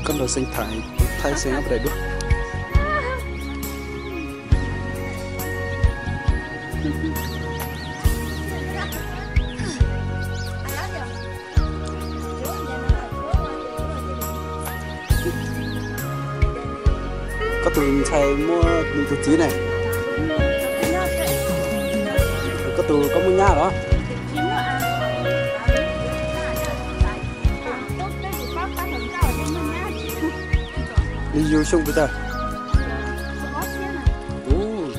con đồ sinh thái sinh ấp đây đúng. Có tụi xài mua tụi chí này, có tụi có mua nhà đó. Đi du sung bây giờ.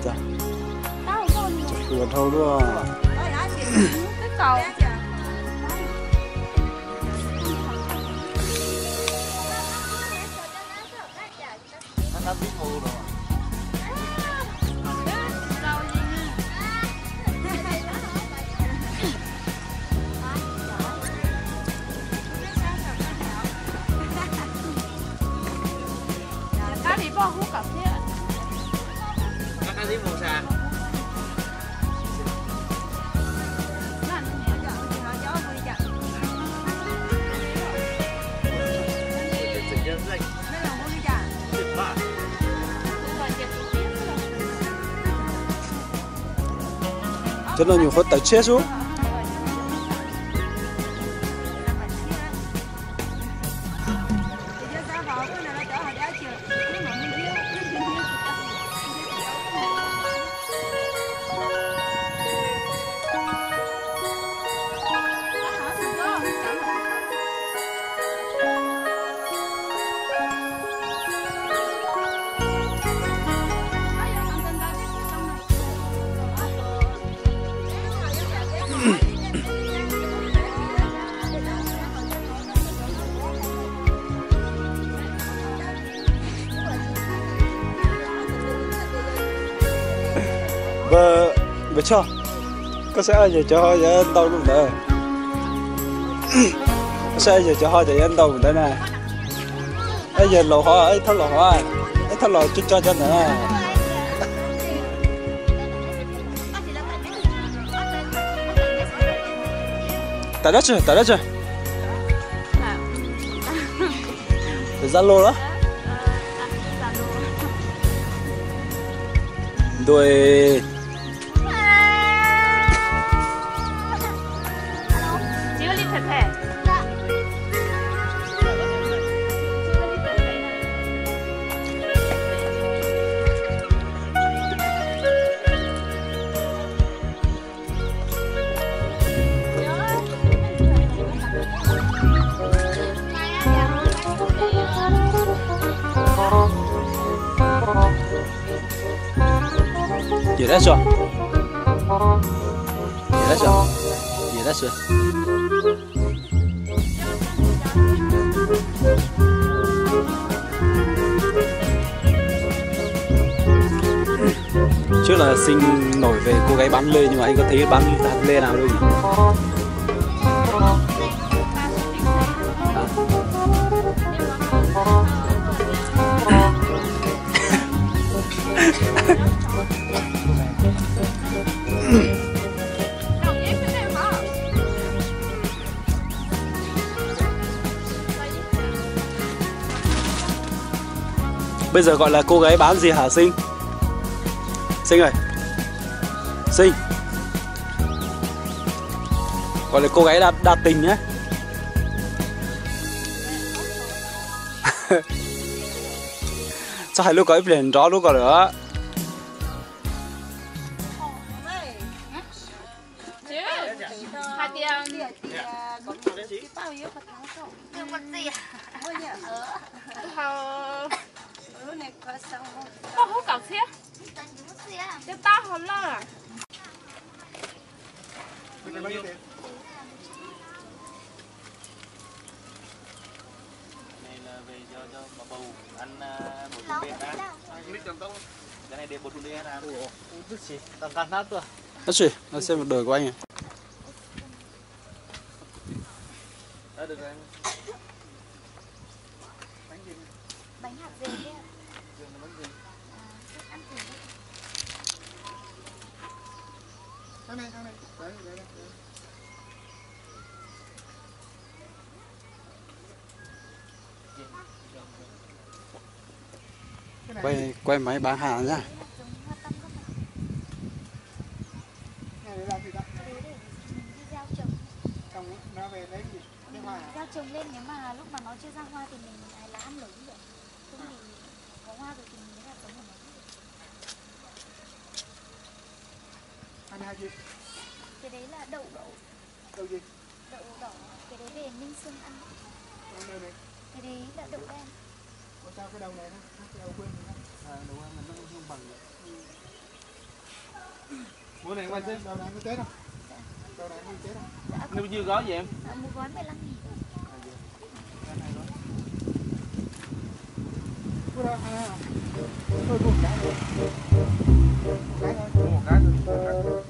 Chà. Chuột thâu luôn. Nó biết ngu rồi. Các cái màu xà. Cho nó nhiều phút tới chết xuống. Và cho có sẽ giờ cho họ giờ đâu luôn đấy, có sẽ giờ cho họ giờ ăn đâu đấy này, bây giờ lẩu họ ấy thắt lẩu họ ấy thắt lẩu chút cho nữa. Tại đó chưa để ra lô đó đuôi. Gì đó chưa? Trước là Sinh nổi về cô gái bán lê, nhưng mà anh có thấy bán lê nào đâu nhỉ? Bây giờ gọi là cô gái bán gì hả Sinh? Sinh ơi, Sinh gọi là cô gái đạt tình nhé. Sao hai lúc có lên rõ lúc có nữa. Hổ cọc thế? Cái to hơn lo à? Này là về cho bà bầu ăn bột thùng đen đã. Cái này để bột thùng đen ra. Ủa, tức gì? Tầm tàn nát rồi. Nó gì? Nó xem một đời của anh à? Đã được rồi. Bánh hạt gì đấy ạ? Bánh gì? Ăn gì đấy? Cái này. Đấy. quay máy bán hàng nhá. Gieo trồng lên, nếu mà lúc mà nó chưa ra hoa thì mình là ăn lớn được. Không thì có hoa rồi thì mình mới là giống của nó. Ăn hai gì? Cái đấy là đậu đậu. Đậu gì? Đậu đỏ. Cái đấy về Ninh Xuân ăn. Đây này. Cái đấy là đậu đen. Có sao cái đầu này nó cái đầu quên rồi đó. Đầu ăn mình nó không bằng được. Bữa này ngoài Đầu này mới Tết không? Đầu này mới Tết không? Dạ, Nếu như gói gì em? một gói 15.000. Thôi đó, thôi một cái thôi. Một cái thôi.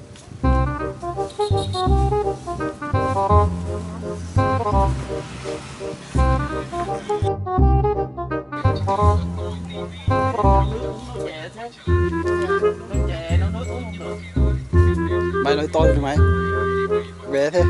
Mày nói to rồi mày. Bé thế.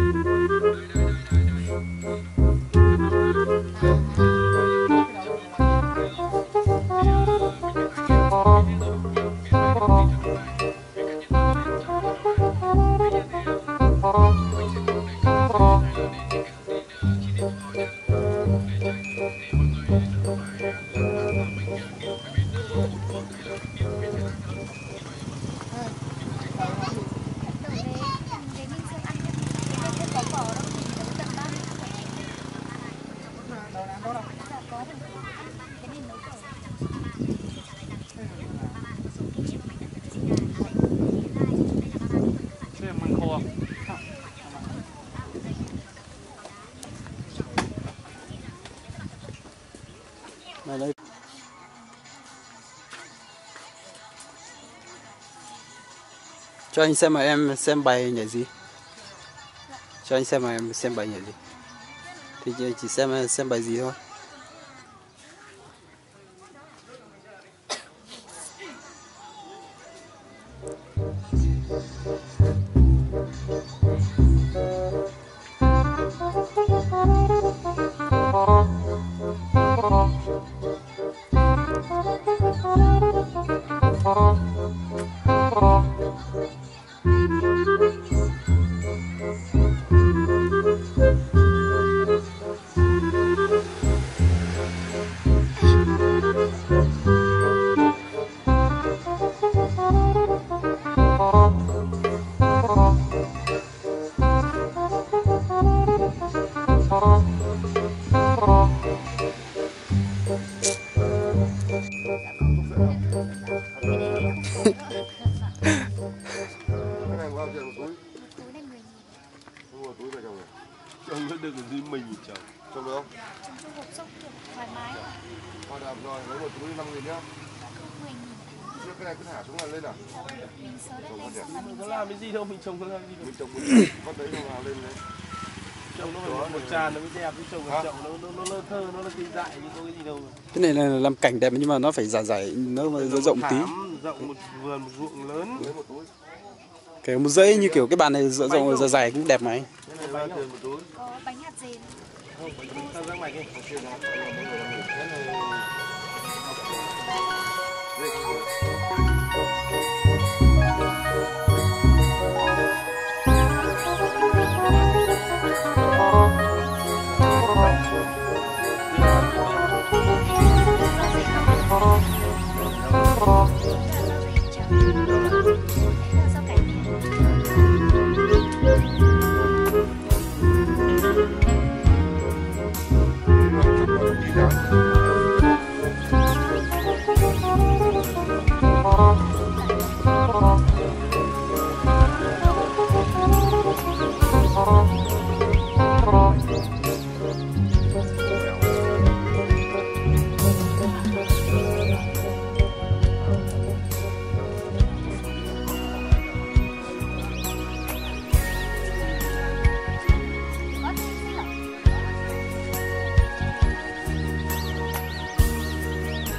Mày lấy. Cho anh xem mà em xem bài nhảy gì. Cho anh xem mà em xem bài nhảy gì. Thì chỉ xem bài gì thôi. Trông nó được gì mình chồng. Trông được không? Trồng trong hộp sốc được thoải mái. Thôi đạp rồi, lấy một túi 5.000 nhá. 10.000. Trước cái này cứ thả xuống là lên à? Mình sớ đất lên xong là mình Có làm cái gì đâu, mình trồng có làm gì đâu. Mình trồng con đấy nó vào lên đấy. Trồng nó phải một tràn nó mới đẹp, chứ trồng một chậu nó lơ thơ, nó là cây dại chứ có cái gì đâu. Cái này là làm cảnh đẹp nhưng mà nó phải dài nó mà rộng tí. Rộng một vườn, một ruộng lớn. Lấy một túi. Kiểu một dãy như kiểu cái bàn này rộng dài cũng đẹp này. Cái này là tiền một túi. có bánh hạt dền. Không, sao rác mạch ấy.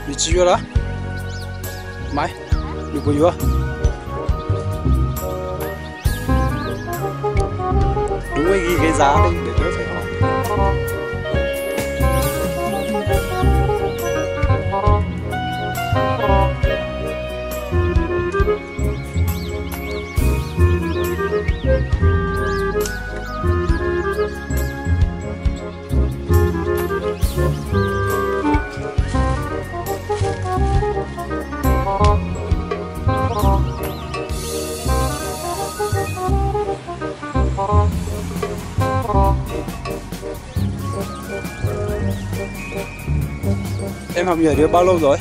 Đi chưa đó? Mày, đừng có vô. Đúng rồi, ghi cái giá đi để tớ phải hỏi. Em học nhảy được bao lâu rồi?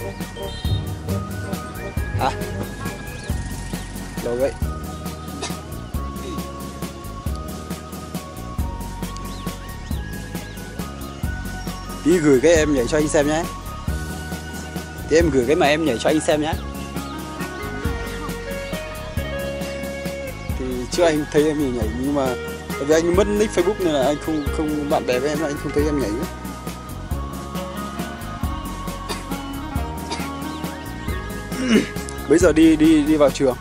Hả? Lâu vậy. Tí gửi cái em nhảy cho anh xem nhé. Tí em gửi cái mà em nhảy cho anh xem nhé. Thì trước anh thấy em nhảy nhưng mà tại vì anh mất nick Facebook nên là anh không bạn bè với em, anh không thấy em nhảy nữa. Bây giờ đi vào trường.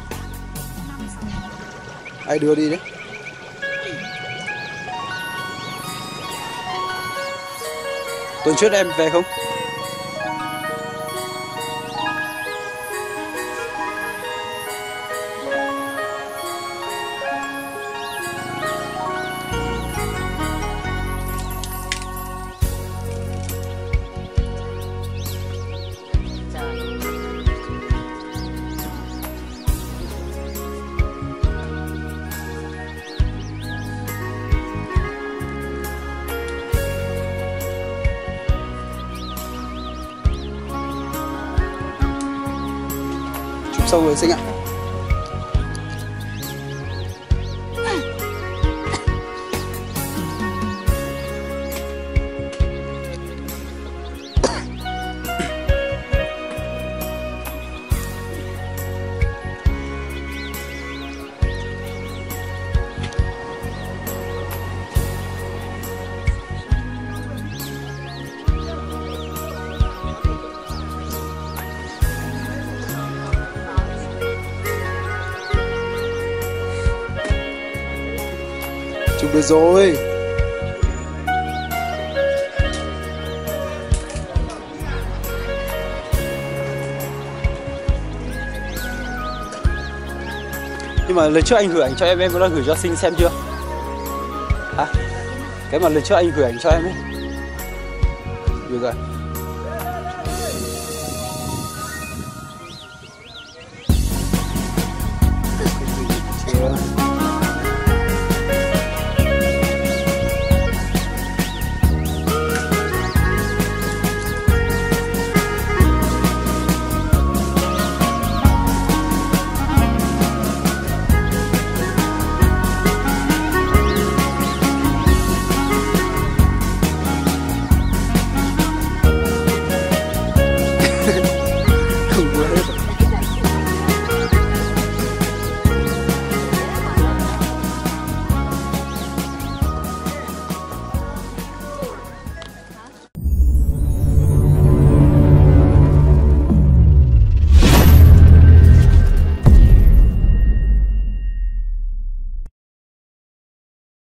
Ai đưa đi đấy? Tuần trước em về không? Sâu rồi Sinh ạ. Chụp được rồi. Nhưng mà lần trước anh gửi ảnh cho em có đã gửi cho Sinh xem chưa? Hả? Cái mà lần trước anh gửi ảnh cho em ấy. Được rồi.